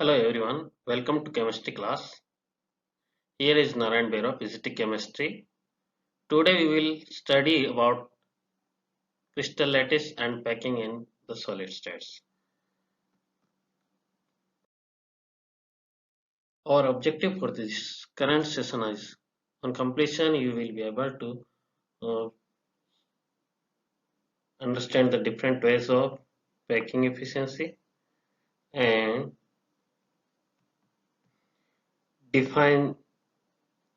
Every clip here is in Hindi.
Hello everyone, welcome to chemistry class. Here is Narayan Bera, physics chemistry. Today we will study about crystal lattice and packing in the solid states. Our objective for this current session is on completion you will be able to understand the different ways of packing efficiency and define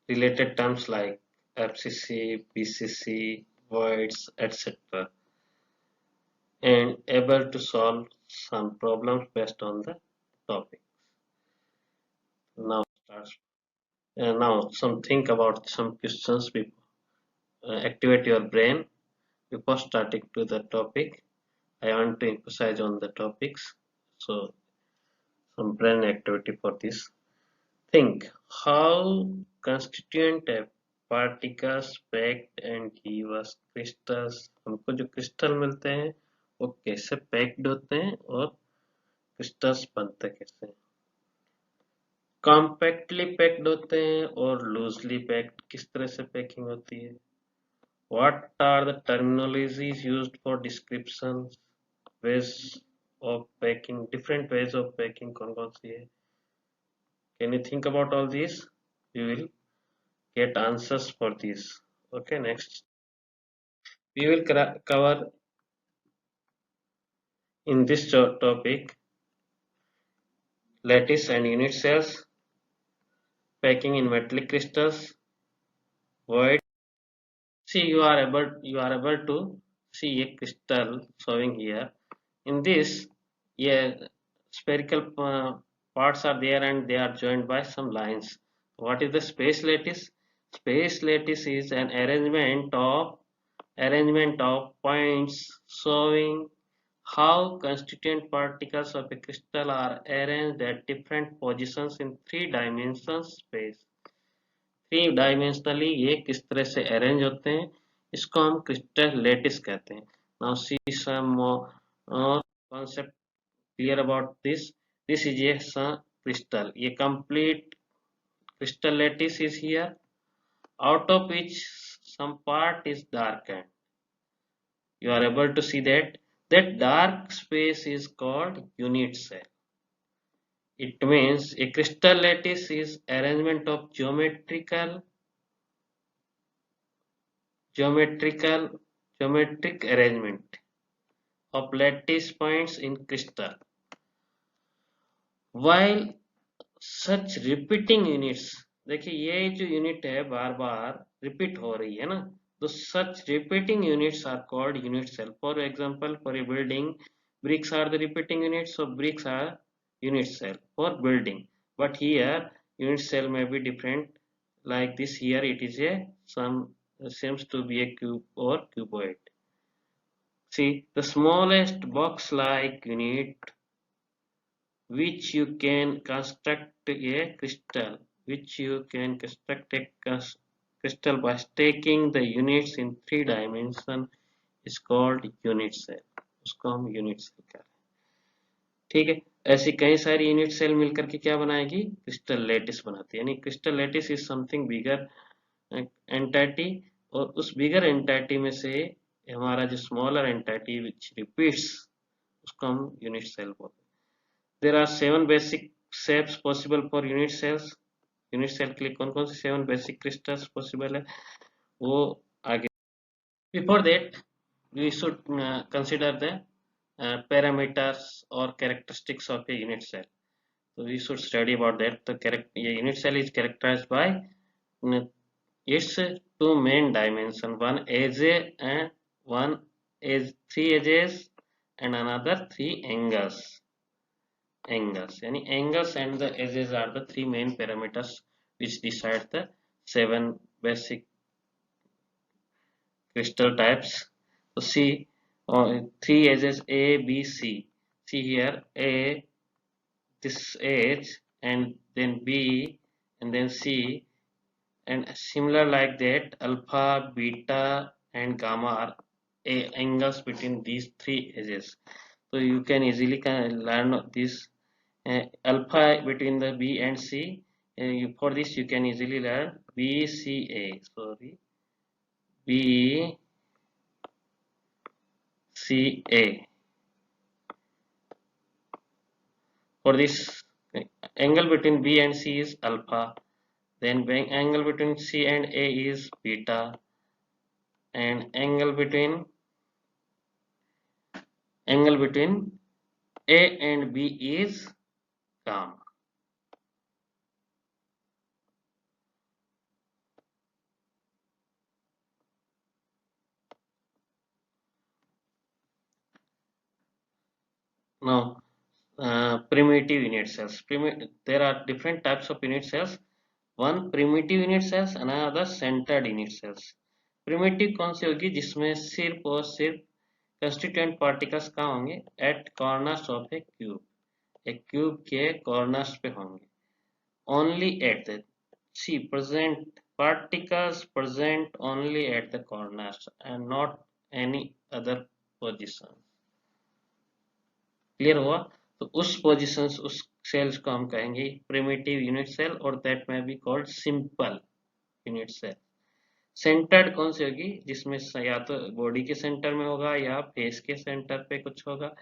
related terms like FCC, BCC, voids, etc. and able to solve some problems based on the topic. Now starts. Now some think about some questions. Activate your brain before starting to the topic. I want to emphasize on the topics. So some brain activity for this. Think how constituent particles packed and give us crystals. हमको जो क्रिस्टल मिलते हैं वो कैसे पैक्ड होते हैं और क्रिस्टल्स बनते कैसे हैं. कॉम्पैक्टली पैक्ड होते हैं और लूजली पैक्ड किस तरह से पैकिंग होती है. What are the terminologies used for description ways of packing. Different ways of packing कौन कौन सी है. Can you think about all this. You will get answers for this. Okay, next we will cover in this topic lattice and unit cells, packing in metallic crystals, void. See, you are able to see a crystal showing here. In this, yeah, spherical parts are there and they are joined by some lines. What is the space lattice? Space lattice is an arrangement of points showing how constituent particles of a crystal are arranged at different positions in three dimensional space. Three dimensionally ये किस तरह से अरेंज होते हैं इसको हम क्रिस्टल लेटिस कहते हैं. Now see some concept clear about this. This is a crystal. A complete crystal lattice is here, out of which some part is darkened. You are able to see that dark space is called unit cell. It means a crystal lattice is arrangement of geometric arrangement of lattice points in crystal. While such repeating units, देखिए ये जो यूनिट है बार बार रिपीट हो रही है ना, तो such repeating units are called unit cell. For example, for a building, bricks are the repeating units, so bricks are unit cell for building. But here unit cell may be different, like this. Here it is a some seems to be a cube or cuboid. See, the smallest box-like unit which you can construct a crystal, by taking the units in three dimension is called unit cell. उसको हम unit cell कह रहे हैं. ठीक है, ऐसी कई सारी यूनिट सेल मिलकर के क्या बनाएगी, क्रिस्टल लेटिस बनाती है. यानी crystal lettuce is something bigger entity, और उस बिगर एंटिटी में से हमारा जो स्मॉलर एंटिटी विच रिपीट्स उसको हम यूनिट सेल बोलते हैं. There are 7 basic shapes possible for unit cells. Unit cell के लिए कौन कौन से 7 बेसिक क्रिस्टल्स पॉसिबल है वो आगे. Before that we should consider the parameters or characteristics of a unit cell. So we should study about that. A unit cell is characterized by its two main dimensions, one edge and one edge, three edges and another three angles. Yani angles and the edges are the three main parameters which decide the 7 basic crystal types. So see, three edges A, B, C. See here A, this edge, and then B, and then C, and similar like that alpha, beta, and gamma are angles between these three edges. So you can easily learn this alpha between the B and C. For this you can easily learn BCA. Sorry, BCA. For this, angle between B and C is alpha. Then angle between C and A is beta, and angle between A and B is gamma. Now, primitive unit cells. There are different types of unit cells. One primitive unit cells, another centered unit cells. Primitive कौन सी होगी जिसमें सिर्फ और सिर्फ कंस्टिट्यूएंट पार्टिकल्स कहाँ होंगे? At corners of a cube. एक क्यूब के कॉर्नर्स पे होंगे। Only at the see present particles present only at the corners and not any other position। Clear हुआ? तो उस पोजिशंस उस सेल्स को हम कहेंगे प्रिमिटिव यूनिट सेल और दैट में be called simple unit cell. Centred कौन सी होगी जिसमें या तो बॉडी के सेंटर में होगा या फेस के सेंटर पे कुछ होगा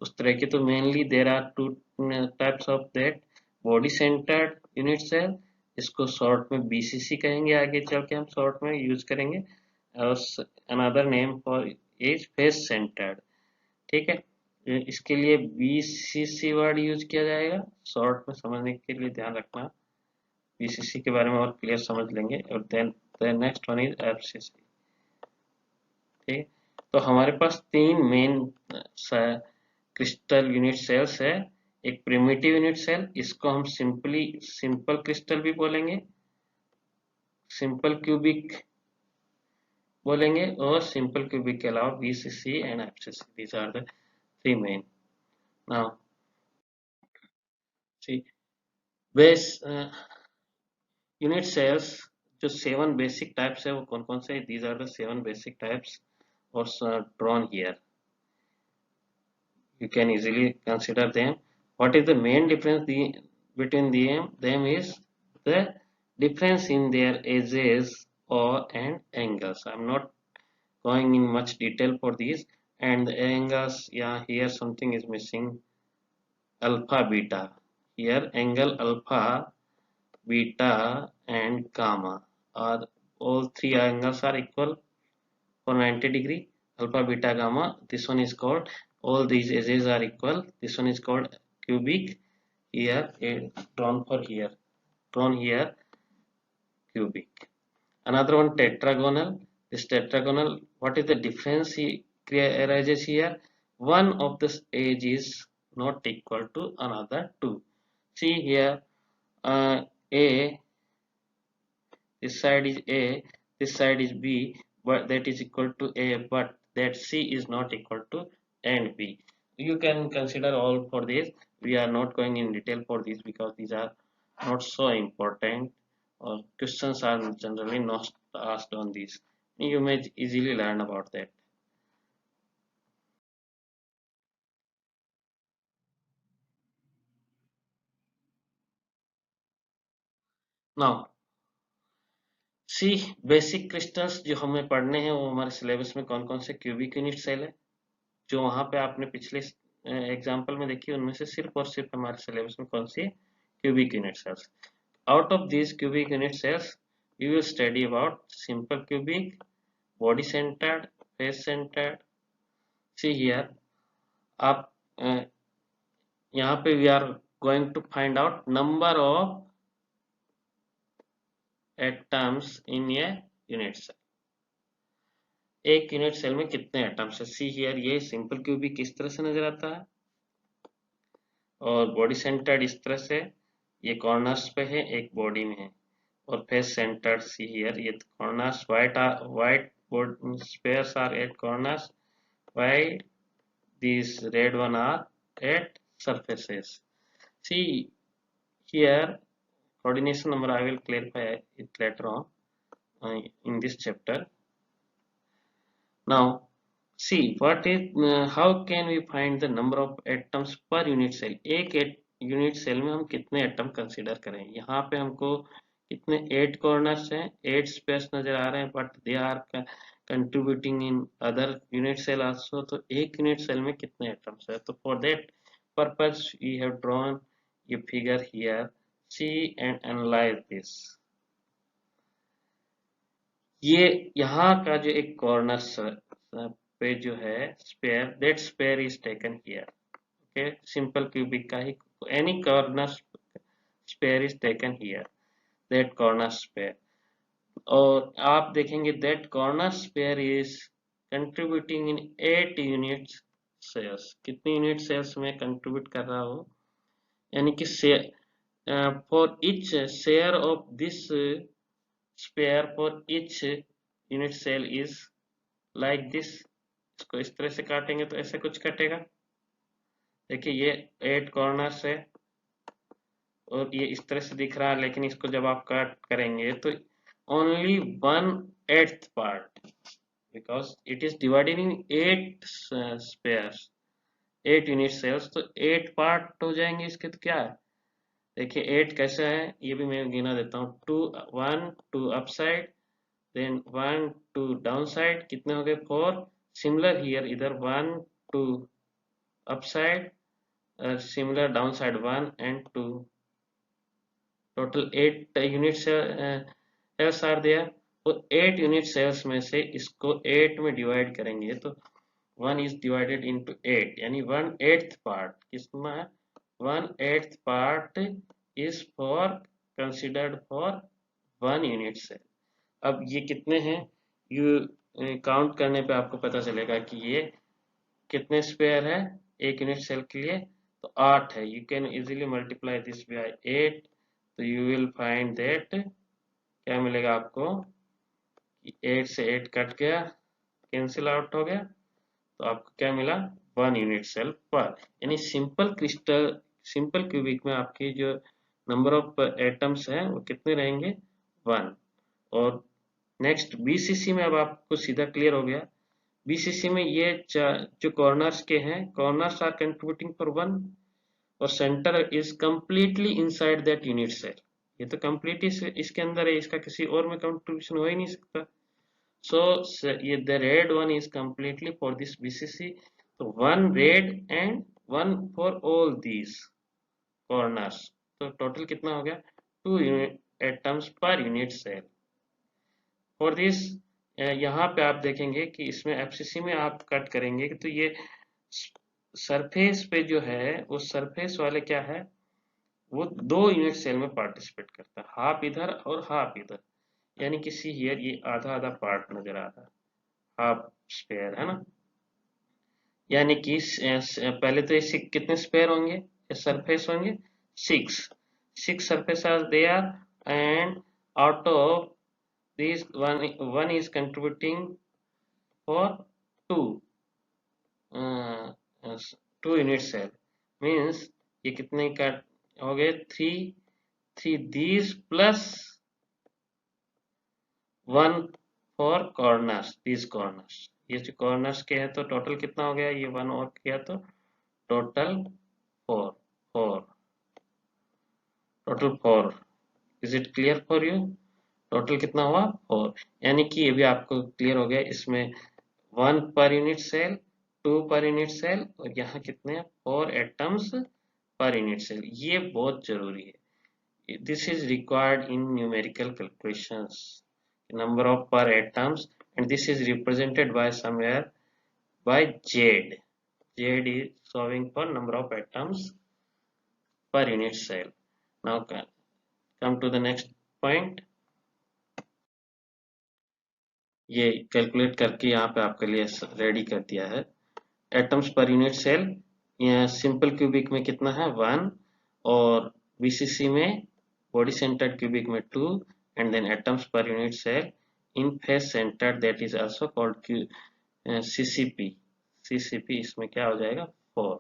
उस तरह के। तो mainly there are two types of that, body centred unit cell, इसको शॉर्ट में बीसीसी कहेंगे, आगे चल के हम शॉर्ट में यूज करेंगे, और another name for is face centred. ठीक है, इसके लिए बीसीसी वर्ड यूज किया जाएगा। शॉर्ट में समझने के लिए ध्यान रखना, बीसीसी के बारे में और क्लियर समझ लेंगे। और then next one is FCC. ठीक, तो हमारे पास तीन मेन क्रिस्टल यूनिट सेल्स है। एक प्रिमिटिव यूनिट सेल, इसको हम सिंपल क्रिस्टल भी बोलेंगे, सिंपल क्यूबिक बोलेंगे, और सिंपल क्यूबिक के अलावा BCC and FCC, these are the three main. Now see base unit cells, जो 7 बेसिक टाइप्स है वो कौन कौन से? These are the 7 basic types और drawn here, you can easily consider them. What is the main difference between them is the difference in their edges or and angles. I'm not going in much detail for these. And the angles, yeah, here something is missing, alpha beta. Here angle alpha, beta and gamma are all three angles are equal for 90 degree, alpha beta gamma. This one is called, all these edges are equal, this one is called cubic, here drawn here cubic. Another one tetragonal. This tetragonal, what is the difference arises here? One of the edge is not equal to another two. See here, a, this side is a, this side is b, but that is equal to a, but that c is not equal to and b. You can consider all for this. We are not going in detail for this because these are not so important, or questions are generally not asked on this. You may easily learn about that. Now see basic crystals जो हमें पढ़ने हैं वो हमारे सिलेबस में कौन कौन से क्यूबिक यूनिट सेल है, जो वहां पे आपने पिछले एग्जाम्पल में देखी, उनमें से सिर्फ और सिर्फ हमारे सिलेबस में कौन सी cubic unit cells. Out of these cubic unit cells we will study about simple cubic, body centered, face centered. See here, आप यहाँ पे we are going to find out number of atoms in a unit cell। एक यूनिट सेल में कितने एटम्स है? सी हियर, ये सिंपल क्यूबिक इस तरह से नजर आता है, और बॉडी सेंटर्ड इस तरह से, ये कॉर्नर्स पे है, एक बॉडी में है, और फेस सेंटर्ड सी हियर, ये corners white spheres are at corners, while these red one are at surfaces. See here, coordination number I will clarify it later on in this chapter. Now see what is how can we find the number of atoms per unit cell? एक यूनिट सेल में हम कितने एटम कंसीडर करें। यहाँ पे हमको कितने 8 कॉर्नर्स हैं, 8 स्पेस नजर आ रहे हैं, but they are contributing in other unit cell also. तो एक यूनिट सेल में कितने एटम्स है, तो for that purpose we have drawn ये figure here. See and analyse this. ये यहाँ का जो एक कॉर्नर पे जो है sphere, that sphere is taken here. Okay, simple cubic का ही any corner sphere is taken here, that corner sphere. और आप देखेंगे that corner sphere is contributing in 8 unit cells. कितनी यूनिट सेल्स में कंट्रीब्यूट कर रहा हो, यानी कि for each share of this sphere for each unit cell is like this. इसको इस तरह से काटेंगे तो ऐसे कुछ कटेगा। देखिए ये 8 कॉर्नर्स है और ये इस तरह से दिख रहा है, लेकिन इसको जब आप कट करेंगे तो only 1/8 part, because it is divided in 8 spheres, 8 unit cells, तो 8 पार्ट हो जाएंगे इसके। तो क्या है, देखिए 8 कैसा है, ये भी मैं गिना देता हूँ। 2 1 2 अपसाइड, देन 1 2 डाउन साइड, कितने हो गए 4। सिमिलर हियर, इधर 1 2 upside, similar down side 1 and 2, total 8 unit cells are there. तो 8 यूनिट सेल्स में से इसको 8 में डिवाइड करेंगे तो 1 is divided into 8, यानी 1/8 पार्ट कितना है, 1/8 part is for considered for 1 unit cell. अब ये कितने हैं, यू काउंट करने पे आपको पता चलेगा कि ये कितने स्पेयर है एक यूनिट सेल के लिए, तो 8 है। You can easily multiply this by 8, तो यू विल फाइंड दैट क्या मिलेगा आपको कि 8 से 8 कट गया, कैंसिल आउट हो गया, तो आपको क्या मिला 1 यूनिट सेल पर। यानी सिंपल क्रिस्टल, सिंपल क्यूबिक में आपकी जो नंबर ऑफ एटम्स हैं वो कितने रहेंगे 1। और नेक्स्ट बीसीसी में अब आपको सीधा क्लियर हो गया। बीसीसी में ये जो कॉर्नर्स के हैं, कॉर्नर्स आर कंट्रीब्यूटिंग फॉर 1 और centre is completely inside that unit cell. ये तो कंप्लीट इसके अंदर है, इसका किसी और में कंट्रीब्यूशन हो ही नहीं सकता। So the red one is completely for this BCC. So one red and one for all these corners. तो टोटल कितना हो गया 2 यूनिट एटम्स पर यूनिट सेल। फॉर दिस यहाँ पे आप देखेंगे कि इसमें एफसीसी में आप कट करेंगे तो ये सरफेस पे जो है वो सरफेस वाले क्या है, वो 2 यूनिट सेल में पार्टिसिपेट करता है, हाफ इधर और हाफ इधर। यानी कि सी हियर ये आधा आधा पार्ट नजर आ रहा है, हाफ स्पेयर है ना। यानी कि पहले तो ये कितने स्पेयर होंगे, ये सरफेस होंगे 6 surface are there, and out of this one is contributing for 2 2 unit cell, means ये कितने का हो गए 3 these plus 1 for corners, these corners। ये जो कॉर्नर्स के हैं तो टोटल कितना हो गया, ये 1 और किया तो total 4 total 4। Is it clear for you, total कितना हुआ 4। यानी कि ये भी आपको क्लियर हो गया, इसमें 1 पर यूनिट सेल, 2 पर यूनिट सेल, और यहाँ कितने 4 एटम्स पर यूनिट सेल। ये बहुत जरूरी है, this is required in numerical calculations, number of per atoms, and this is represented by somewhere by Z is solving for number of atoms per unit cell। Now come to the next point। ये कैलकुलेट करके यहाँ पे आपके लिए रेडी कर दिया है। एटम्स पर यूनिट सेल, यहाँ सिंपल क्यूबिक में कितना है 1, और बीसीसी में बॉडी सेंटर्ड क्यूबिक में 2, and then atoms per unit cell in face center, that is also called CCP। CCP इसमें क्या हो जाएगा 4।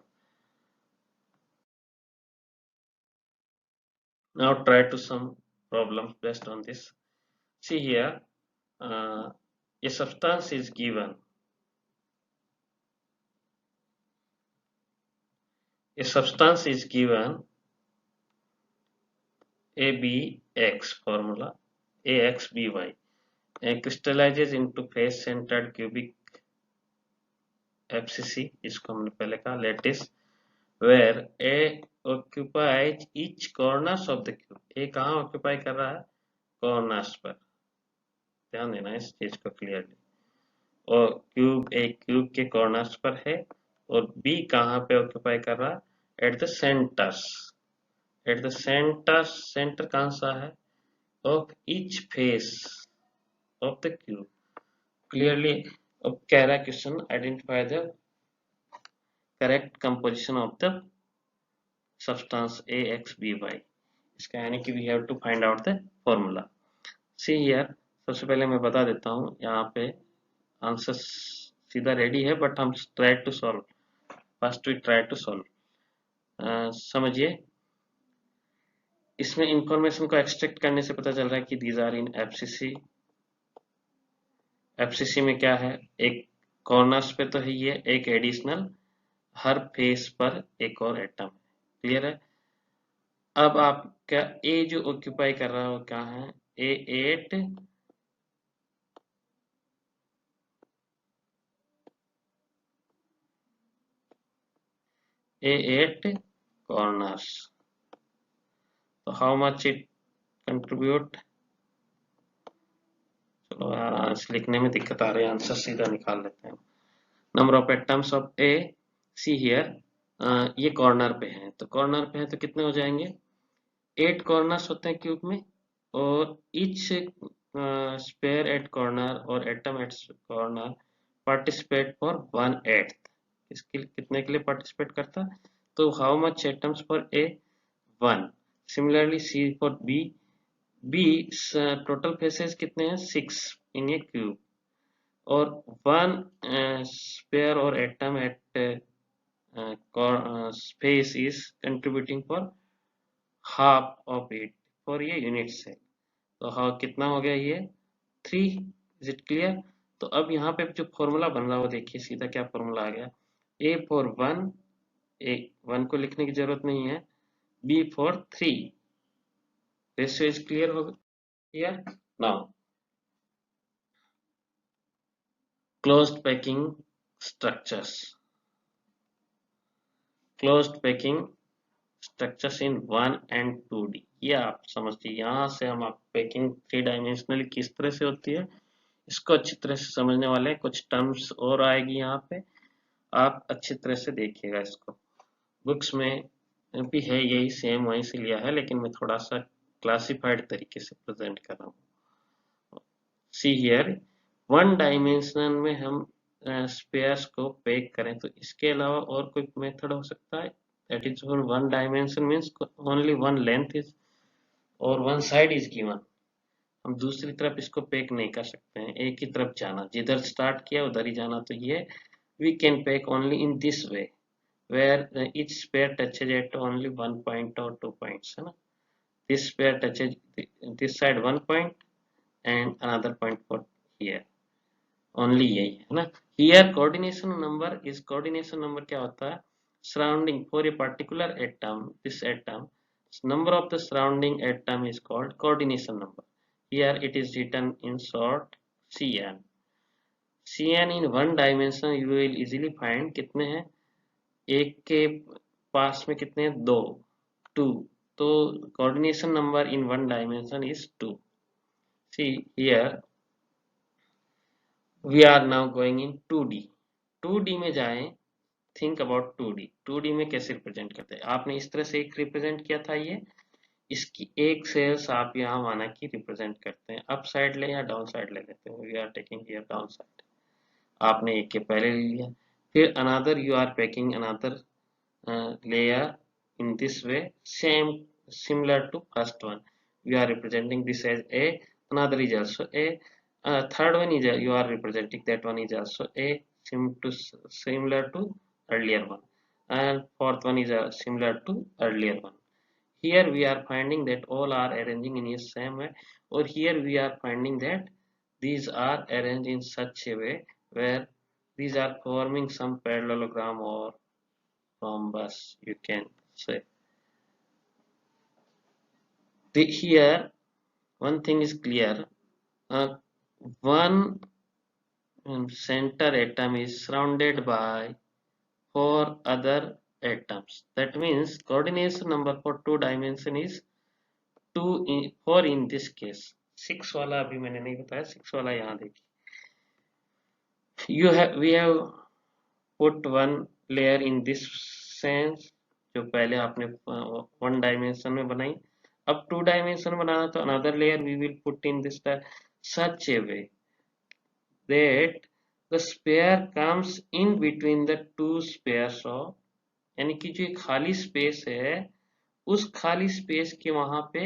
Now try to some problems based on this। See here, a substance is given, a substance is given ABX formula AXBY crystallizes into face centered cubic FCC, इसको हमने पहले कहा lattice, where A occupies each corners of the cube. A कहाँ ऑक्यूपाई कर रहा है? कॉर्नर्स पर, ध्यान देना इस चीज को क्लियरली। और क्यूब एक क्यूब के कॉर्नर्स पर है, और B कहाँ पे ऑक्यूपाई कर रहा है? At the centres, at the centres, centre कहाँ सा है? Of each face of the cube. Clearly अब कह रहा है question, identify the correct composition of the substance AXBY। इसका यानी कि we have to find out the formula. See here, सबसे पहले मैं बता देता हूँ, यहाँ पे आंसर सीधा रेडी है, बट हम try to solve. First we try to solve. समझिए, इसमें इंफॉर्मेशन को एक्सट्रैक्ट करने से पता चल रहा है कि these are in FCC. FCC में क्या है? एक कॉर्नर्स पे तो है ये, एक एडिशनल हर फेस पर एक और एटम। क्लियर है? अब आप क्या ए जो ऑक्यूपाई कर रहा हो क्या है? A8 corners, तो हाउ मच इट कंट्रीब्यूट? चलो यार लिखने में दिक्कत आ रही है, आंसर सीधा निकाल लेते हैं। Number of atoms of A, C here, ये कॉर्नर पे है, तो कॉर्नर पे है तो कितने हो जाएंगे? 8 कॉर्नर्स होते हैं क्यूब में, और ईच स्पेयर एट कॉर्नर और atom at corner participate for 1/8। इसके कितने के लिए पार्टिसिपेट करता है? तो how much atoms for A? 1। Similarly see for B, B total faces कितने हैं? 6 इन ए क्यूब, और 1 स्पेयर और atom eight space is contributing for half of it for ये यूनिट सेल। तो हाँ, कितना हो गया ये? 3। Is it clear? तो अब यहाँ पे जो फॉर्मूला बन रहा है वो देखिए, सीधा क्या फॉर्मूला आ गया? A फॉर 1, ए 1 को लिखने की जरूरत नहीं है, B for 3। Ratio is clear हो गया? Now closed packing structures, closed packing structures in 1 and 2D। ये आप समझिए, यहाँ से हम आप पैकिंग 3 डायमेंशनली किस तरह से होती है इसको अच्छी तरह से समझने वाले हैं। कुछ टर्म्स और आएगी यहाँ पे, आप अच्छी तरह से देखिएगा इसको। बुक्स में भी है यही सेम, वहीं से लिया है, लेकिन मैं थोड़ा सा क्लासिफाइड तरीके से प्रेजेंट कर रहा हूँ। सी हियर, 1 डायमेंशन में हम स्पेयर्स को पैक करें, तो इसके अलावा और कोई मेथड हो सकता है? that is for 1 dimension means only 1 length is और 1 side is given। हम दूसरी तरफ इसको पैक नहीं कर सकते हैं, एक ही तरफ जाना, जिधर स्टार्ट किया उधर ही जाना। तो ये we can pack only in this way where each spare touches at only 1 point or 2 points, है ना? This spare touches this side 1 point and another point for here, only यही है ना? Here coordination number is, coordination number क्या होता है? Surrounding for a particular atom, this atom, number of the surrounding atom is called coordination number. Here it is written in short Cn. Cn in 1 dimension you will easily find कितने हैं? एक के पास में कितने हैं? 2, 2। तो coordination number in 1 dimension is 2. See here we are now going in 2D. 2D में जाएं, थिंक अबाउट 2D। 2D में कैसे रिप्रेजेंट करते हैं? आपने इस तरह से एक रिप्रेजेंट किया था, ये इसकी एक सेल्स आप यहाँ माना कि रिप्रेजेंट करते हैं, अप साइड ले या डाउन साइड ले लेते हैं। We are taking here down side. आपने एक के पहले ले लिया, फिर another you are packing another layer in this way, same similar to first one. We are representing this as A, another is also A, third one is you are representing that one is also A, similar to earlier one, and fourth one is similar to earlier one. Here we are finding that all are arranging in the same way, or here we are finding that these are arranged in such a way where these are forming some parallelogram or rhombus, you can say. here one thing is clear. One center atom is surrounded by 4 other atoms. That means coordination number for 2 dimension is 4 in this case. 6 वाला अभी मैंने नहीं बताया, 6 वाला यहाँ देखिए. We have put one layer in this sense, जो पहले आपने 1 dimension में बनाई. अब 2 dimension बनाना तो another layer we will put in this such a way that the sphere comes in between the 2 spheres of, यानी कि जो खाली स्पेस है उस खाली स्पेस के वहां पे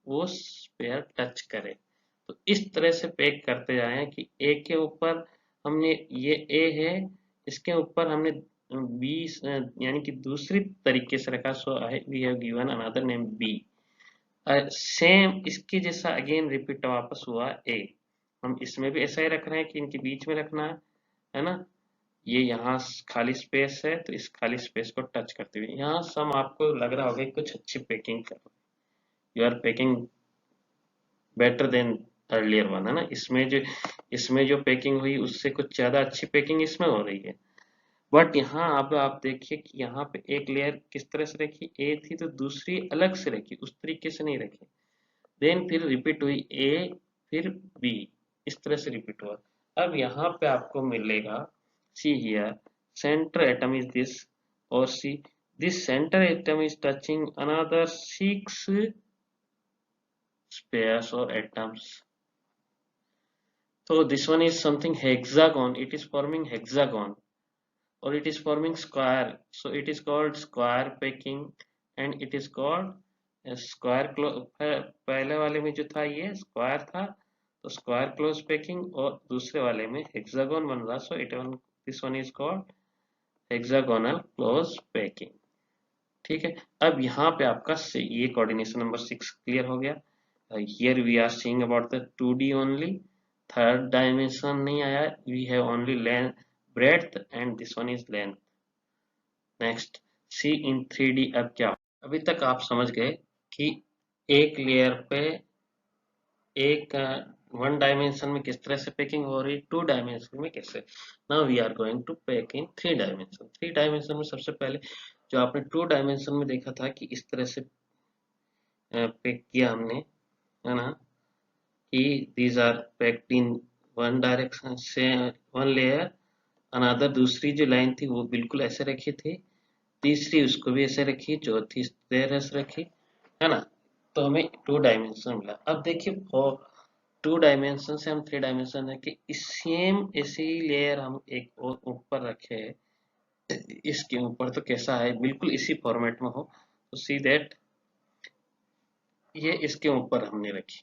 वो स्पेयर टच करे. तो इस तरह से पैक करते जाएं कि ए के ऊपर हमने ये ए है, इसके ऊपर हमने 20 यानी कि दूसरी तरीके से रखा. So we have given another name B. Same इसके जैसा अगेन रिपीट वापस हुआ ए. हम इसमें भी ऐसा ही रख रहे हैं कि इनके बीच में रखना है ना. ये यहाँ खाली स्पेस है तो इस खाली स्पेस को टच करते हुए यहाँ सम आपको लग रहा होगा कुछ अच्छी पैकिंग कर. You are packing better than earlier one, है ना. इसमें जो पैकिंग हुई उससे कुछ ज्यादा अच्छी पैकिंग इसमें हो रही है. बट यहाँ अब आप देखिए कि यहाँ पे एक लेयर किस तरह से रखी, ए थी तो दूसरी अलग से रखी, उस तरीके से नहीं रखी. देन फिर रिपीट हुई ए फिर बी, इस तरह से रिपीट हुआ. अब यहाँ पे आपको मिलेगा see here center atom is this, or see this center atom is touching another 6 pairs or atoms. So this one is something hexagon, it is forming hexagon or it is forming square, so it is called square packing and it is called square close. पहले वाले में जो था ये square था तो square close packing और दूसरे वाले में hexagon बन रहा. So this one is called hexagonal close packing. ठीक है. अब यहाँ पे आपका ये कोऑर्डिनेशन नंबर 6 क्लियर हो गया. Here we are seeing about the 2D only. Third dimension नहीं आया. We have only length breadth and this one is length. Next see in 3D. अब क्या, अभी तक आप समझ गए कि एक लेयर पे एक 1 डायमेंशन में किस तरह से पैकिंग हो रही, 2 डायमेंशन में कैसे. Now we are going to pack in 3 dimension. 3 dimension में सबसे पहले जो आपने 2 डायमेंशन में देखा था कि इस तरह से पैक किया हमने, है ना, कि these are packed in 1 direction से 1 लेयर. अनदर दूसरी जो लाइन थी वो बिल्कुल ऐसे रखी थी, तीसरी उसको भी ऐसे रखी, चौथी इस तरह से रखी, है ना. तो हमें 2 डायमेंशन मिला. अब देखिए 2 डायमेंशन से हम 3 डायमेंशन है कि सेम ऐसी लेयर हम एक और ऊपर रखे इसके ऊपर, तो कैसा है, बिल्कुल इसी फॉर्मेट में हो. तो सी दैट ये इसके ऊपर हमने रखी.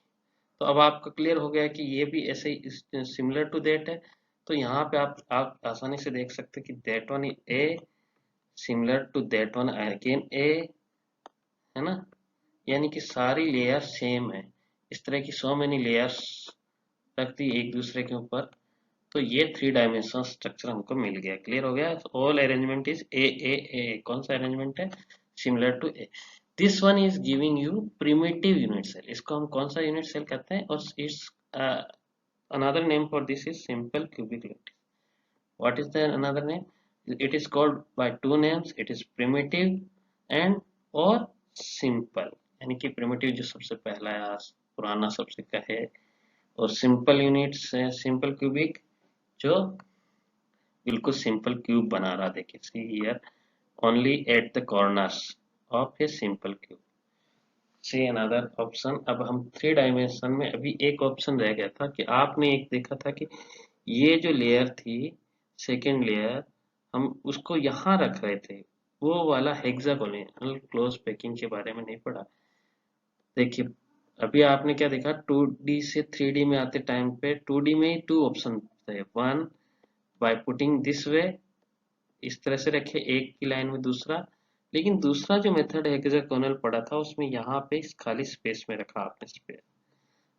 तो अब आपको क्लियर हो गया कि ये भी ऐसे ही सिमिलर टू दैट है. तो यहाँ पे आप आसानी से देख सकते कि that one A similar to that one again A, है ना. यानी कि सारी लेयर सेम है. इस तरह की सो मेनी लेयर्स रख दी एक दूसरे के ऊपर. तो ये 3 डायमेंशनल स्ट्रक्चर हमको मिल गया. क्लियर हो गया. All arrangement is A A A. कौन सा अरेंजमेंट है, similar to A. This one is giving you primitive unit cell. इसको हम कौन सा यूनिट सेल कहते हैं, और it's another name for this is simple cubic lattice. What is the another name? It is called by 2 names. It is primitive and or simple. यानी कि primitive जो सबसे पहला है, पुराना सबसे का है, और simple units है simple cubic जो बिल्कुल सिंपल क्यूब बना रहा. देखिए see here only at the corners of a simple cube. See another option. अब हम 3 डायमेंशन में अभी एक ऑप्शन रह गया था कि आपने एक देखा था कि ये जो लेयर थी सेकेंड लेयर, हम उसको यहाँ रख रहे थे, वो वाला हेक्सागोनल क्लोज पैकिंग के बारे में नहीं पढ़ा. देखिए अभी आपने क्या देखा, 2D से 3D में आते टाइम पे 2D में ही 2 ऑप्शन थे. One by putting this way, इस तरह से रखे एक की लाइन में दूसरा. लेकिन दूसरा जो मेथड हेक्सागोनल पड़ा था उसमें यहाँ पे इस खाली स्पेस में रखा आपने स्पेस.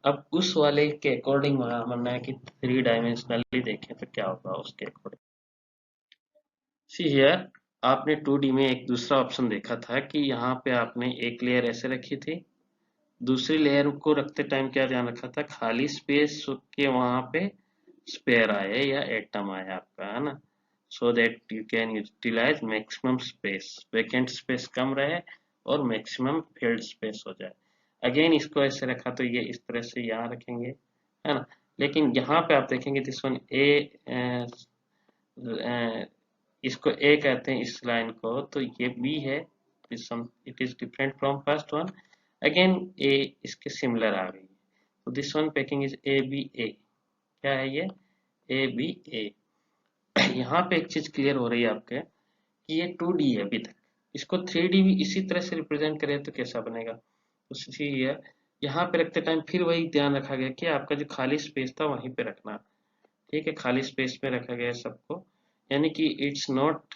अब उस वाले के अकॉर्डिंग मानना है कि 3 डायमेंशनली देखें तो क्या होगा उसके अकॉर्डिंग. सी हियर आपने 2D में एक दूसरा ऑप्शन देखा था कि यहाँ पे आपने एक लेयर ऐसे रखी थी, दूसरी लेयर को रखते टाइम क्या ध्यान रखा था, खाली स्पेस के वहां पे स्पेयर आए या एटम आए आपका, है ना, so that you can utilise maximum space, vacant space कम रहे और मैक्सिमम फिल्ड स्पेस हो जाए। अगेन इसको ऐसे रखा तो ये इस तरह से यहाँ रखेंगे, है ना। लेकिन यहाँ पे आप देखेंगे दिस वन ए, इसको ए कहते हैं इस लाइन को, तो ये बी है, it is different from first one. Again A इसके सिमिलर आ गई, तो this one packing is A B A, क्या है ये, ए बी ए। यहाँ पे एक चीज क्लियर हो रही है आपके कि ये 2D है अभी तक, इसको 3D भी इसी तरह से रिप्रेजेंट करें तो कैसा बनेगा, तो सी है। यहाँ पे रखते टाइम फिर वही ध्यान रखा गया कि आपका जो खाली स्पेस था वहीं पे रखना, ठीक है, खाली स्पेस में रखा गया सबको, यानी कि इट्स नॉट,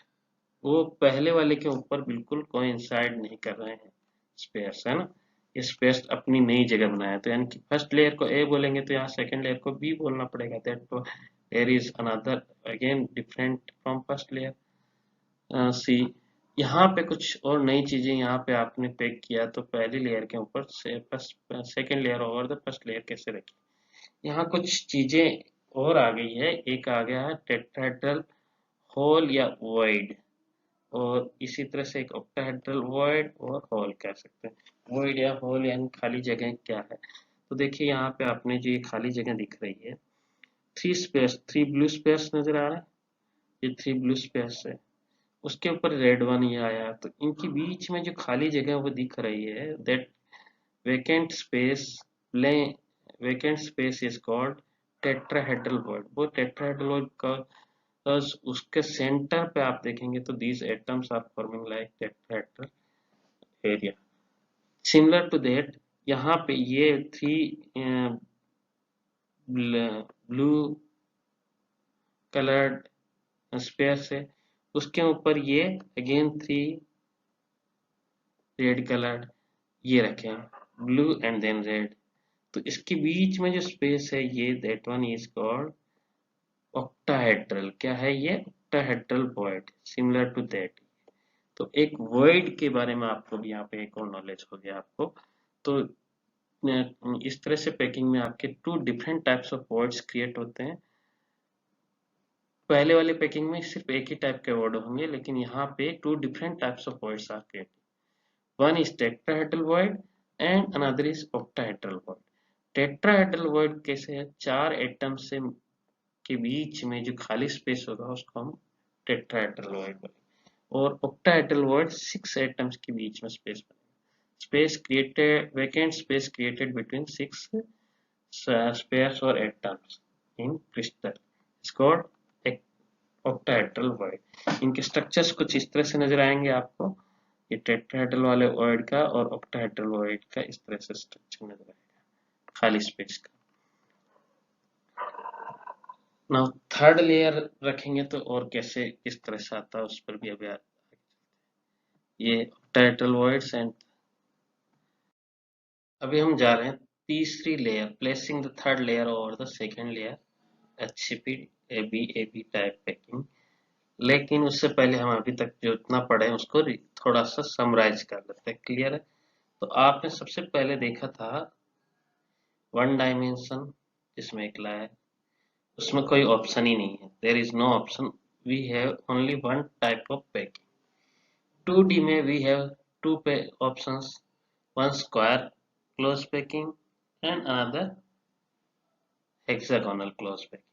वो पहले वाले के ऊपर बिल्कुल कोइंसाइड नहीं कर रहे हैं स्पेस, है ना। ये स्पेस अपनी नई जगह बनाया, तो यानी कि फर्स्ट लेयर को ए बोलेंगे तो यहाँ सेकंड लेयर को बी बोलना पड़ेगा, that there is another again different from first layer. See, यहाँ पे कुछ और नई चीजें यहाँ पे आपने पैक किया, तो पहली लेयर के ऊपर से first second layer over the first layer कैसे रखी, यहाँ कुछ चीजें और आ गई है। एक आ गया है टेट्राहेड्रल होल या वॉइड, और इसी तरह से एक ऑक्टाहेड्रल वॉइड और होल कह सकते हैं। वॉइड या होल यानी खाली जगह क्या है, तो देखिए यहाँ पे आपने जो ये खाली जगह दिख रही है, three space, three blue space नजर आ रहा है, ये थ्री ब्लू स्पेस है, उसके ऊपर रेड वन ये आया, तो इनके बीच में जो खाली जगह वो दिख रही है, that vacant space play vacant space is called tetrahedral void. वो टेट्राहेड्रल वॉइड का बस उसके सेंटर पे आप देखेंगे तो these atoms are forming like tetrahedral area. Similar to that यहाँ पे ये थ्री ब्लू कलर्ड स्पेस है, उसके ऊपर ये अगेन थ्री रेड कलर्ड ये रखे हैं, ब्लू एंड देन रेड, तो इसके बीच में जो स्पेस है ये that one is called octahedral, क्या है ये, octahedral void, similar to that. तो एक वर्ड के बारे में आपको भी यहाँ पे एक और नॉलेज हो गया आपको। तो इस तरह से पैकिंग में आपके two different types of voids create होते हैं। पहले वाले पैकिंग में सिर्फ एक ही टाइप के वर्ड होंगे, लेकिन यहाँ पे two different types of voids are create, one is tetrahedral void and another is octahedral void. Tetrahedral void कैसे है, चार एटम से के बीच में जो खाली स्पेस होगा उसको हम टेट्राहेड्रल वर्ड बोलेंगे, और ऑक्टाहेड्रल वर्ड सिक्स एटम्स के बीच में स्पेस बनेगा, space created, vacant space created between six pairs or atoms in crystal is called octahedral void। इनके स्ट्रक्चर्स कुछ इस तरह से नजर आएंगे आपको, ये टेट्राहेड्रल वाले वर्ड का और ऑक्टाहेड्रल वर्ड का इस तरह से स्ट्रक्चर नजर आएगा खाली स्पेस का। नाउ थर्ड लेयर रखेंगे तो और कैसे किस तरह से आता है उस पर भी अभी ये ऑक्टाहेड्रल वर्ड्स एंड अभी हम जा रहे हैं तीसरी layer, placing the third layer over the second layer, HCP AB type packing. लेकिन उससे पहले हम अभी तक जो इतना पढ़े हैं उसको थोड़ा सा समराइज कर लेते हैं, क्लियर है। तो आपने सबसे पहले देखा था वन डायमेंशन जिसमें एक लाया है, उसमें कोई ऑप्शन ही नहीं है, there is no option, we have only one type of packing. 2D में we have two options, one square close packing and another hexagonal close packing,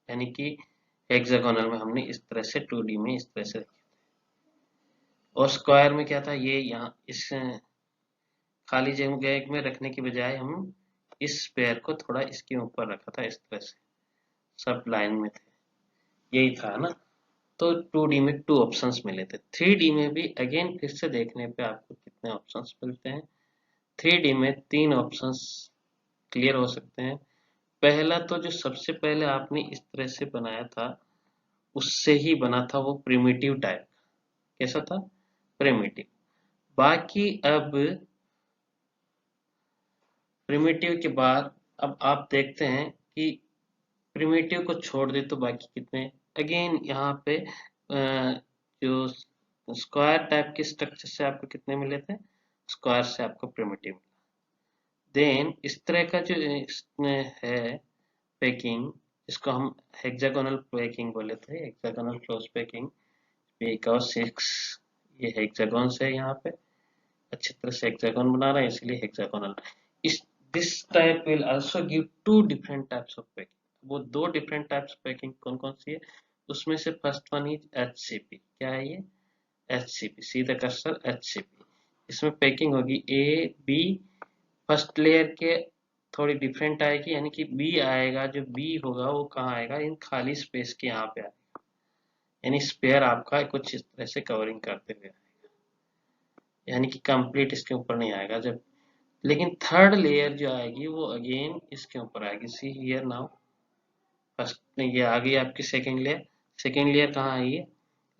यानी कि हेक्सागोनल में हमने इस तरह से 2D में इस तरह से रखे थे, और स्क्वायर में क्या था, ये यहाँ इस खाली जगह में रखने की बजाय हम इस पेयर को थोड़ा इसके ऊपर रखा था, इस तरह से सब लाइन में थे, यही था ना। तो 2D में टू ऑप्शंस मिले थे। 3D में भी अगेन फिर से देखने पे आपको कितने ऑप्शंस मिलते हैं, 3D में तीन ऑप्शंस क्लियर हो सकते हैं। पहला तो जो सबसे पहले आपने इस तरह से बनाया था उससे ही बना था, वो प्रिमिटिव टाइप, कैसा था, प्रिमिटिव। बाकी अब प्रिमिटिव के बाद अब आप देखते हैं कि प्रिमिटिव को छोड़ दे तो बाकी कितने, अगेन यहाँ पे जो स्क्वायर टाइप के स्ट्रक्चर से आपको कितने मिले थे, स्क्वायर से आपको प्रिमिटिव मिला। देन इस तरह का जो इसमें है पैकिंग, इसको हम हेक्सागोनल पैकिंग बोले थे, हेक्सागोनल क्लोज पैकिंग। बिकॉज 6 ये हेक्सागोन्स है, यहाँ पे अच्छी तरह से हेक्सागोन बना रहा है इसलिए हेक्सागोनल। इस this type will also give two different types of packing. वो दो डिफरेंट टाइप्स ऑफ पैकिंग कौन कौन सी है, उसमें से फर्स्ट वन इज HCP। क्या है ये? HCP, see the cursor, HCP। इसमें पैकिंग होगी A B, फर्स्ट लेयर के थोड़ी डिफरेंट आएगी, यानी कि B आएगा, जो B होगा वो कहाँ आएगा, इन खाली स्पेस के यहाँ पे आएगा, यानी स्पेयर आपका कुछ इस तरह से कवरिंग करते हुए आएगा, यानी कि कंप्लीट इसके ऊपर नहीं आएगा जब। लेकिन थर्ड लेयर जो आएगी वो अगेन इसके ऊपर आएगी। सी हियर नाउ, फर्स्ट ये आ गई आपकी सेकेंड लेयर। सेकेंड लेयर कहाँ आई है,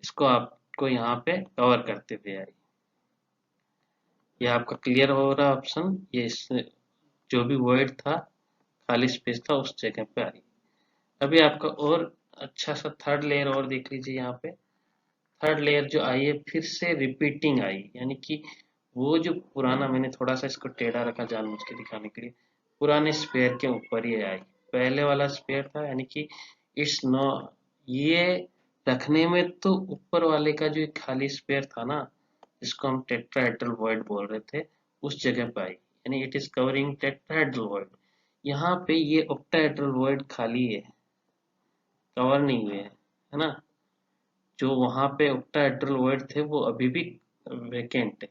इसको आपको यहाँ पे कवर करते हुए आई। ये आपका क्लियर हो रहा ऑप्शन, ये इस जो भी वर्ड था, खाली स्पेस था, उस जगह पे आई। अभी आपका और अच्छा सा थर्ड लेयर और देख लीजिए यहाँ पे। थर्ड लेयर जो आई है फिर से रिपीटिंग आई, यानी कि वो जो पुराना, मैंने थोड़ा सा इसको टेढ़ा रखा जानबूझ के दिखाने के लिए, पुराने स्पेयर के ऊपर ये आई। पहले वाला स्पेयर था, यानी कि इट्स नो, ये रखने में तो ऊपर वाले का जो खाली स्पेयर था ना, जिसको हम टेट्राहेड्रल वॉइड बोल रहे थे, उस जगह पे आई, यानी it is covering tetrahedral void. यहाँ पे ये ऑक्टाहेड्रल वॉइड खाली है, कवर नहीं हुए है ना। जो वहां पे ऑक्टाहेड्रल वॉइड थे वो अभी भी वेकेंट है,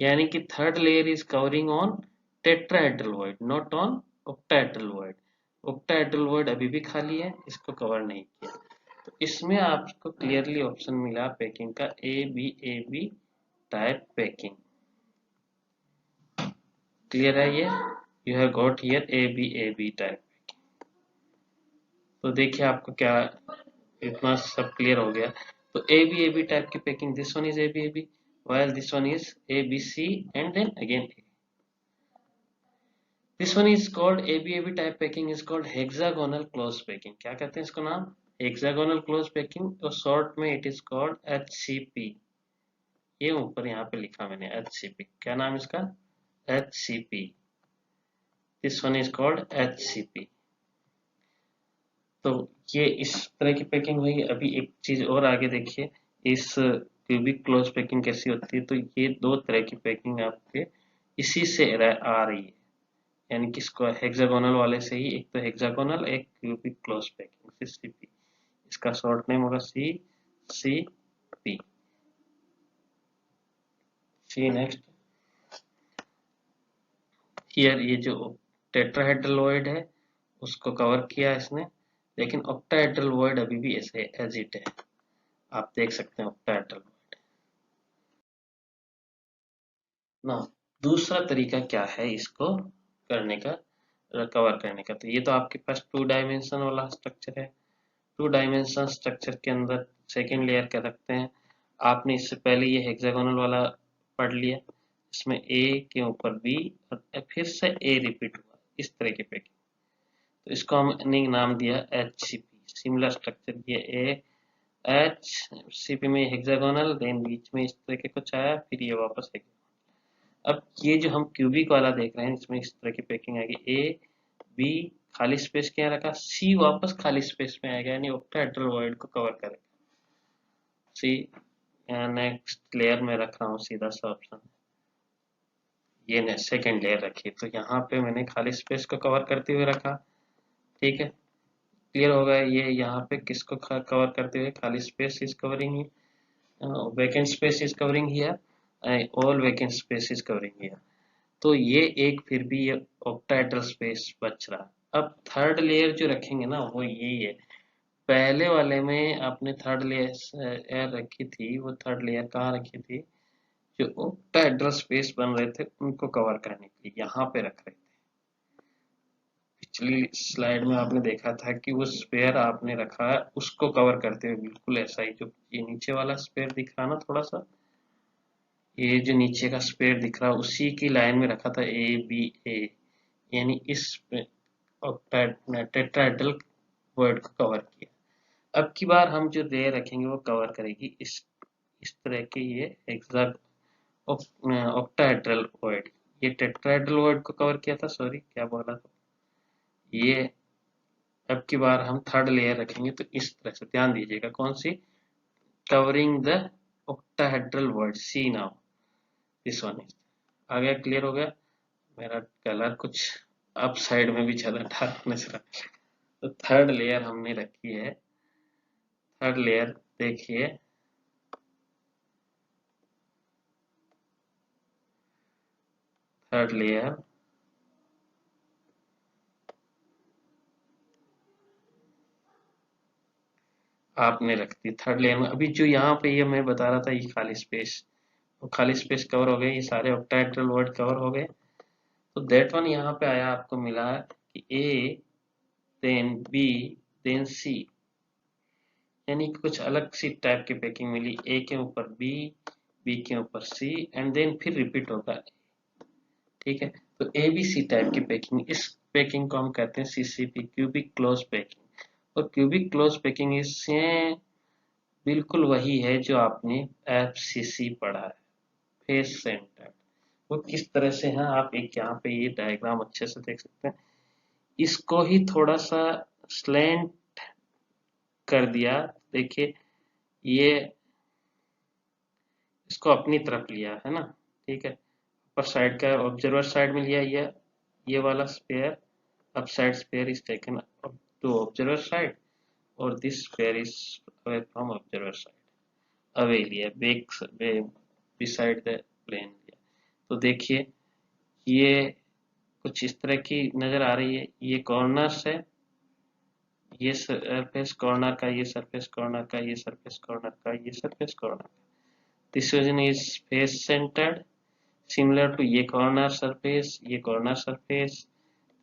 यानी कि third layer is covering on tetrahedral void, not on octahedral void. Octahedral void अभी भी खाली है, इसको कवर नहीं किया। तो इसमें आपको क्लियरली ऑप्शन मिला पैकिंग का A B type packing. Clear है ये? You have got here A B type. तो देखिए आपको क्या इतना सब क्लियर हो गया। तो ए बी टाइप की packing, this one is A B, while this one is A B C and then again A. This one is called A B type packing is called hexagonal close packing. क्या कहते हैं इसको नाम? Hexagonal close packing, तो short में it is called HCP। ये ऊपर यहाँ पे लिखा मैंने HCP, क्या नाम इसका? HCP। This one is called HCP। तो ये इस तरह की पैकिंग हुई। अभी एक चीज और आगे देखिए, इस क्यूबिक क्लोज पैकिंग कैसी होती है। तो ये दो तरह की पैकिंग आपके इसी से आ रही है, यानी कि इसको हेक्सागोनल वाले से ही, एक तो हेक्सागोनल, एक क्यूबिक क्लोज पैकिंग, CCP। इसका शॉर्ट नेम होगा CCP। सी नेक्स्ट, हियर ये जो टेट्राहेड्रल वॉइड है उसको कवर किया इसने, लेकिन ऑक्टाहेड्रल वॉइड अभी भी ऐसे एज इट है, आप देख सकते हैं ऑक्टाहेड्रल वॉइड ना। दूसरा तरीका क्या है इसको करने का, कवर करने का। तो ये तो आपके पास 2 डायमेंशन वाला स्ट्रक्चर है। 2 डायमेंशन स्ट्रक्चर के अंदर सेकेंड लेयर क्या रखते हैं, आपने इससे पहले ये हेक्सागोनल वाला पढ़ लिया, इसमें A के ऊपर B और फिर से A रिपीट हुआ, इस तरह की पैकिंग। तो इसको हमने नाम दिया HCP। सिमिलर स्ट्रक्चर, ये HCP में हेक्सागोनल, देन बीच में इस तरह के कुछ आया, फिर ये वापस हेक्सागोनल। अब ये जो हम क्यूबिक वाला देख रहे हैं, इसमें इस तरह की पैकिंग आएगी। A B खाली स्पेस क्या रखा, C वापस खाली स्पेस में आएगा, यानी ऑक्टाहेड्रल वॉइड को कवर करेगा। सी नेक्स्ट लेयर में रख रहा हूँ सीधा सा ऑप्शन, ये सेकेंड लेयर रखी, तो यहाँ पे मैंने खाली स्पेस को कवर करते हुए रखा। ठीक है, क्लियर होगा ये यहाँ पे किसको कवर करते हुए, खाली space is covering, vacant space is covering here, all vacant space is covering here. तो ये एक फिर भी ये ऑक्टाहेड्रल स्पेस बच रहा। अब थर्ड लेयर जो रखेंगे ना वो यही है। पहले वाले में आपने थर्ड लेयर रखी थी, वो थर्ड लेयर कहाँ रखी थी, जो ऑक्टाहेड्रल स्पेस बन रहे थे उनको कवर करने के लिए यहाँ पे रख रहे थे। पिछली स्लाइड में आपने देखा था कि वो स्पेयर आपने रखा है उसको कवर करते हुए, बिल्कुल ऐसा ही। जो ये नीचे वाला स्पेयर दिख रहा ना थोड़ा सा, ये जो नीचे का स्पेयर दिख रहा उसी की लाइन में रखा था A, यानी इस टेट्राहेड्रल वर्ड को कवर किया। अब की बार हम जो लेयर रखेंगे वो कवर करेगी इस तरह के ये ऑक्टाहेड्रल वर्ड, ये टेट्राहेड्रल वर्ड को कवर किया था, सॉरी क्या बोला था ये। अब की बार हम थर्ड लेयर रखेंगे तो इस तरह से ध्यान दीजिएगा, कौन सी, covering the octahedral word, see now this one is. आ गया, क्लियर हो गया। मेरा कलर कुछ अप साइड में भी चला, डार्कनेस रहा। तो थर्ड लेयर हमने रखी है। थर्ड लेयर देखिए, थर्ड लेयर आपने रख दी थर्ड लेयर में। अभी जो यहाँ पे ये मैं बता रहा था, ये खाली स्पेस, वो खाली स्पेस कवर हो गए, ये सारे ऑक्टाहेड्रल वर्ड कवर हो गए। तो दैट वन यहाँ पे आया, आपको मिला कि ए देन बी देन सी, यानी कि कुछ अलग सी टाइप की पैकिंग मिली। ए के ऊपर बी, बी के ऊपर सी, एंड देन फिर रिपीट होगा। ठीक है, तो ए बी सी टाइप की पैकिंग, इस पैकिंग को हम कहते हैं सीसीपी, क्यूबिक क्लोज पैकिंग। और क्यूबिक क्लोज पैकिंग इससे बिल्कुल वही है जो आपने एफसीसी पढ़ा है, फेस सेंटर्ड। वो किस तरह से है, आप एक यहाँ पे ये डायग्राम अच्छे से देख सकते हैं। इसको ही थोड़ा सा स्लैंट कर दिया, देखिए ये इसको अपनी तरफ लिया है ना। ठीक है, ऊपर साइड का ऑब्जर्वर साइड में लिया, ये वाला sphere upside sphere is taken to observer side, और this sphere is away from observer side, away लिया, बैक बिसाइड द प्लेन लिया। तो देखिए ये कुछ इस तरह की नजर आ रही है, ये कॉर्नर्स है, ये सरफेस कॉर्नर का, ये सरफेस कॉर्नर का, ये सरफेस कॉर्नर का, ये सरफेस कॉर्नर का। This region is face centred, similar to ये कॉर्नर सरफेस, ये corner surface,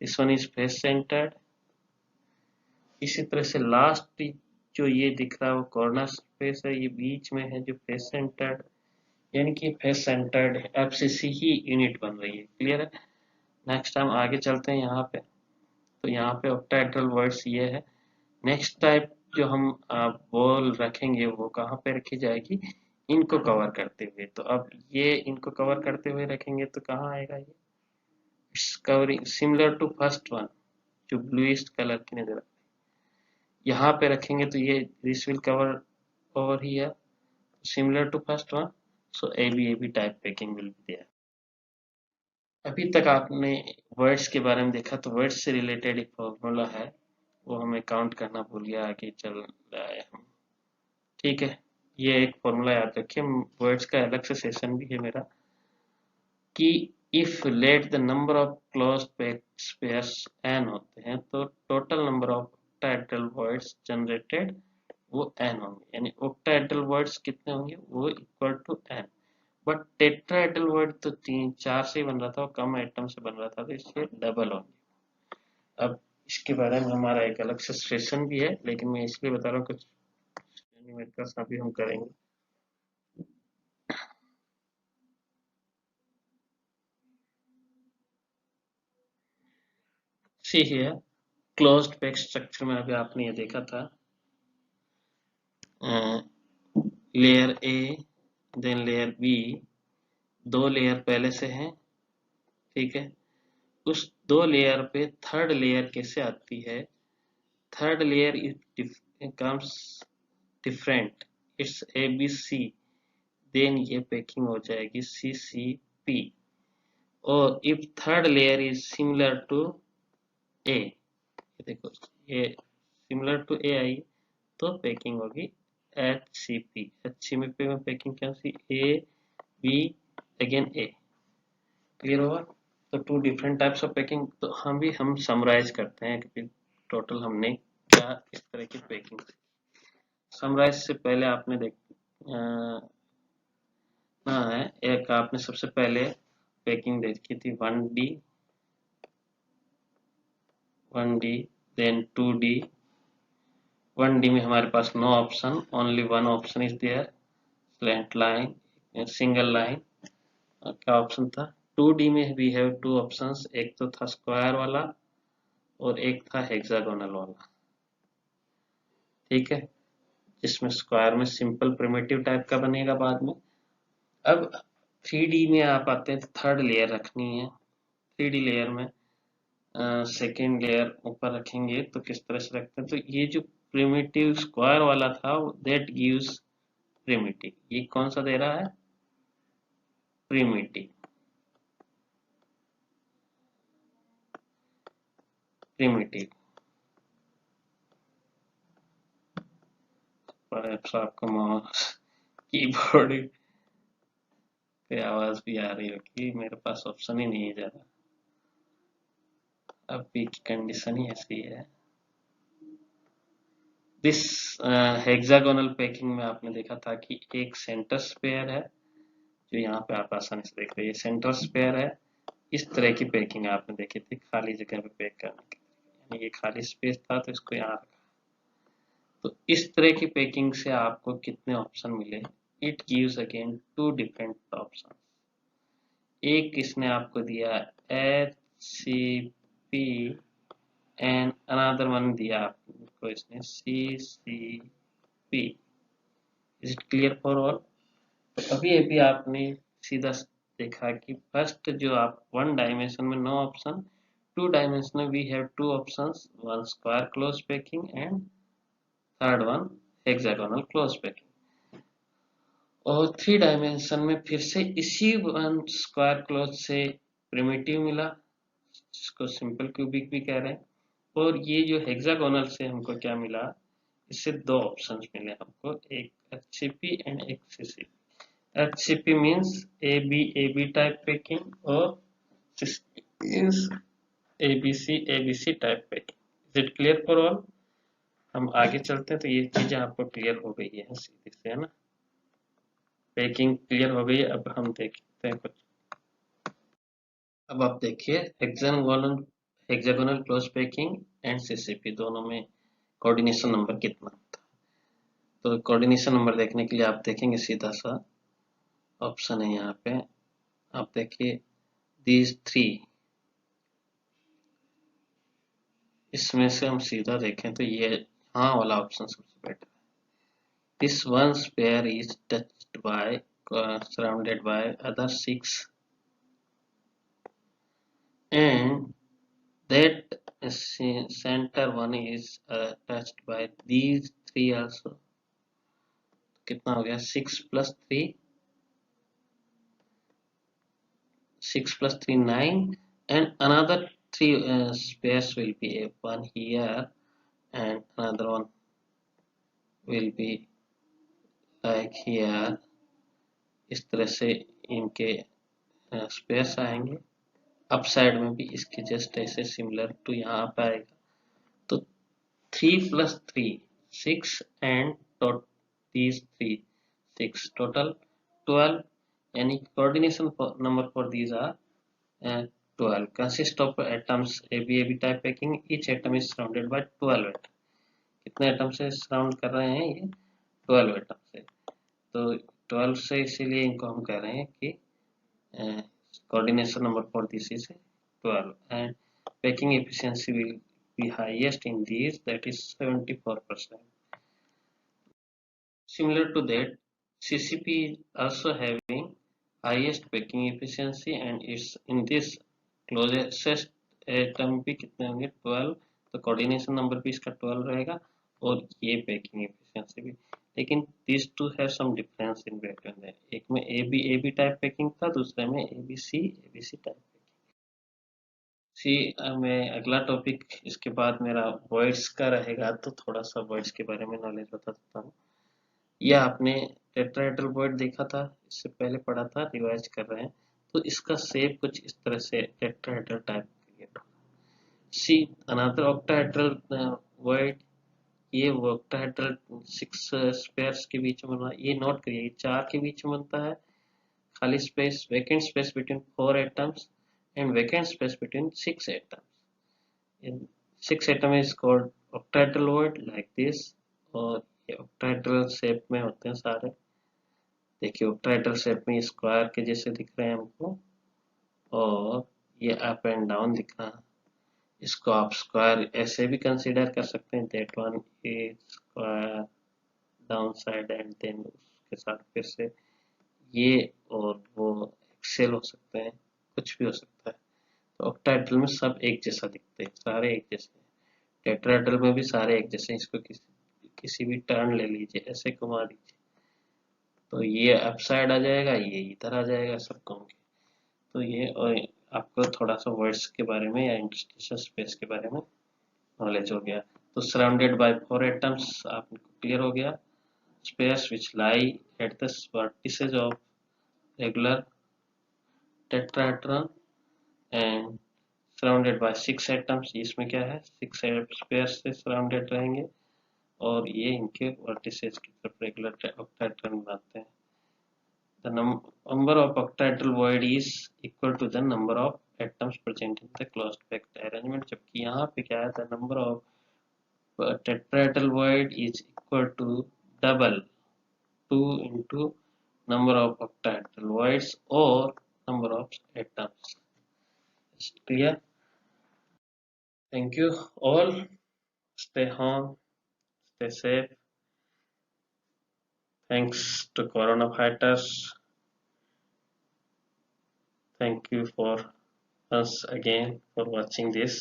this one is face centred. इसी तरह से लास्ट जो ये दिख रहा है वो कॉर्नर सरफेस है, ये बीच में है जो फेस सेंटर्ड, यानी कि फेस सेंटर्ड एफसीसी ही यूनिट बन रही है। क्लियर है। नेक्स्ट हम आगे चलते हैं यहाँ पे। तो यहाँ पे ऑक्टाहेड्रल वर्ड्स ये है। नेक्स्ट टाइप जो हम बॉल रखेंगे वो कहाँ पे रखी जाएगी, इनको कवर करते हुए। तो अब ये इनको कवर करते हुए रखेंगे तो कहाँ आएगा ये, it's covering similar to first one, जो ब्लूइस्ट कलर की नजर आती है। यहाँ पे रखेंगे तो ये this will cover over here, similar to first one, so A B type packing will be there. अभी तक आपने वर्ड्स के बारे में देखा, तो वर्ड्स से रिलेटेड एक फॉर्मूला है, वो हमें काउंट करना भूल गया, आगे चल रहा है हम। ठीक है, ये एक फॉर्मूला याद रखिए, वर्ड्स का अलग से सेशन भी है मेरा, कि if let the number of closed pairs n होते हैं तो total number of octahedral voids generated वो n होंगे, यानी ऑक्टाहेड्रल वर्ड्स कितने होंगे, वो equal to n। But tetrahedral void तो 3 4 से ही बन रहा था, और कम आइटम से बन रहा था, तो इसलिए डबल होंगे। अब इसके बारे में हमारा एक अलग से सेशन भी है, लेकिन मैं इसलिए बता रहा हूँ कुछ न्यूमेरिकल्स अभी हम करेंगे। See here, closed pack structure में अभी आपने ये देखा था, layer A then layer B, दो लेयर पहले से हैं। ठीक है, उस दो लेयर पे थर्ड लेयर कैसे आती है, third layer comes different, it's A B C, then ये पैकिंग हो जाएगी सी सी पी। और if third layer is similar to A, ये देखो ये सिमिलर टू ए आई, तो पैकिंग होगी H C P. H C P में पैकिंग क्या see, A B again A. Clear होगा। तो two different types of packing, तो हम समराइज करते हैं कि टोटल हमने क्या इस तरह की पैकिंग। समराइज से पहले आपने देख है, एक आपने सबसे पहले पैकिंग देखी थी 1D, 1D then 2D। 1D में हमारे पास no option, only one option is there, slant line, single line. क्या ऑप्शन था, 2D में वी हैव टू ऑप्शंस, एक तो था स्क्वायर वाला और एक था हेक्सागोनल वाला। ठीक है, जिसमें स्क्वायर में सिंपल प्रिमिटिव टाइप का बनेगा बाद में। अब 3D में आप आते हैं तो थर्ड लेयर रखनी है। 3D लेयर में सेकेंड लेयर ऊपर रखेंगे तो किस तरह से रखते हैं, तो ये जो प्रिमिटिव स्क्वायर वाला था दैट गिव्स प्रिमिटिव, ये कौन सा दे रहा है, प्रिमिटिव। प्रिमिटिव पर आपका माउस कीबोर्ड पे आवाज भी आ रही होगी, मेरे पास ऑप्शन ही नहीं है ज्यादा, अभी की कंडीशन ही ऐसी है। दिस हेक्सागोनल पैकिंग में आपने देखा था कि एक सेंटर स्पेयर है, जो यहाँ पे आप आसानी से देख रहे हैं, सेंटर स्पेयर है। इस तरह की पैकिंग आपने देखी थी खाली जगह पे पैक करने के लिए, यानी ये खाली स्पेस था तो इसको यहाँ रखा। तो इस तरह की पैकिंग से आपको कितने ऑप्शन मिले, it gives again two different option. एक इसने आपको दिया HCP एंड अनदर वन दिया आपको इसने CCP। Is it clear for all? तो अभी आपने सीधा देखा कि फर्स्ट जो आप वन डायमेंशन में नो ऑप्शन, टू डायमेंशन में we have two options, one square close packing and third one hexagonal close packing. और थ्री डायमेंशन में फिर से इसी वन स्क्वायर क्लोज से प्रिमिटिव मिला, जिसको सिंपल क्यूबिक भी कह रहे हैं। और ये जो हेक्सागोनल से हमको क्या मिला, इससे दो ऑप्शंस मिले हमको, एक HCP एंड एक CCP। HCP means AB type packing और CCP means ABC type packing. Is it clear for all? हम आगे चलते हैं तो ये चीजें आपको क्लियर हो गई है सीधे से, है ना, पैकिंग क्लियर हो गई है। अब हम देखते हैं कुछ, अब आप देखिए hexagonal close packing and CCP दोनों में कोऑर्डिनेशन नंबर कितना था। तो कोऑर्डिनेशन नंबर देखने के लिए आप देखेंगे सीधा सा ऑप्शन है यहाँ पे, आप देखिए दीज थ्री, इसमें से हम सीधा देखें तो ये हाँ वाला ऑप्शन सबसे बेटर है। This one pair is touched bye surrounded by other 6 and that center one is touched by these three also। कितना हो गया, 6 plus 3 9 and another three space will be a one here and another one will be like here। इस तरह से इनके स्पेस आएंगे, अप साइड में भी इसके जस्ट ऐसे सिमिलर टू यहाँ पे आएगा। तो 3 plus 3 6 and these 3 6 total 12, यानी coordination number for these are 12 consist of atoms AB type packing, each atom is surrounded by 12 atoms। कितने एटम से सराउंड कर रहे हैं, ये 12 एटम से। तो 12 से इसीलिए इनको हम कह रहे हैं कि coordination number for this is 12 and packing efficiency will be highest in these, that is 74%। Similar to that, CCP is also having highest packing efficiency and it's in this closest atom भी कितने होंगे 12, तो कोऑर्डिनेशन नंबर भी इसका 12 रहेगा और ये पैकिंग एफिशिएंसी भी। लेकिन this two have some difference in between, एक में AB टाइप पैकिंग था, दूसरे में ABC टाइप। सी मैं अगला टॉपिक इसके बाद मेरा वर्ड्स का रहेगा, तो थोड़ा सा वर्ड्स के बारे में नॉलेज बता देता हूँ। यह आपने टेट्राहेड्रल वर्ड देखा था, इससे पहले पढ़ा था, रिवाइज कर रहे हैं। तो इसका शेप कुछ इस तरह से टेट्राहेड्रल टाइप क्रिएट होगा। सी अनदर ऑक्टाहेड्रल वर्ड, ये ऑक्टाहेड्रल 6 स्पेयर्स के बीच में बना, ये नोट करिए 4 के बीच में बनता है, खाली space vacant space between 4 atoms and vacant space between 6 atoms। In 6 atom is called octahedral void like this, और ये octahedral shape में होते हैं सारे। देखिए octahedral shape में स्क्वायर के जैसे दिख रहे हैं हमको, और ये अप एंड डाउन दिख रहा है। इसको आप स्क्वायर ऐसे भी कंसीडर कर सकते हैं, that one is square down side and then उसके साथ फिर से ये और वो एक्सेल हो सकते हैं, कुछ भी हो सकता है। तो ऑक्टाहेड्रल में सब एक जैसा दिखते हैं, सारे एक जैसे हैं। टेट्राहेड्रल में भी सारे एक जैसे हैं। इसको किसी भी टर्न ले लीजिए, ऐसे घुमा दीजिए तो ये अप साइड आ जाएगा, ये इधर आ जाएगा, सब घूम के। तो ये और आपको थोड़ा सा वर्ड्स के बारे में या इंटरस्टिशियल स्पेस के बारे में नॉलेज हो गया। तो सराउंडेड बाय 4 एटम्स आपको क्लियर हो गया। Space which lie at the vertices of regular tetrahedron and surrounded by 6 atoms. इसमें क्या है, 6 स्पेयर से सराउंडेड रहेंगे और ये इनके वर्टिसेस की तरफ रेगुलर ऑक्टाहेड्रन बनाते हैं। The number of octahedral void is equal to the number of atoms present in the closed packed arrangement. जबकि यहाँ पे क्या है, the number of tetrahedral void is equal to double 2 into number of octahedral voids or number of atoms. Is it clear? Thank you all. Stay home, stay safe. Thanks to Corona fighters. Thank you for once again for watching this.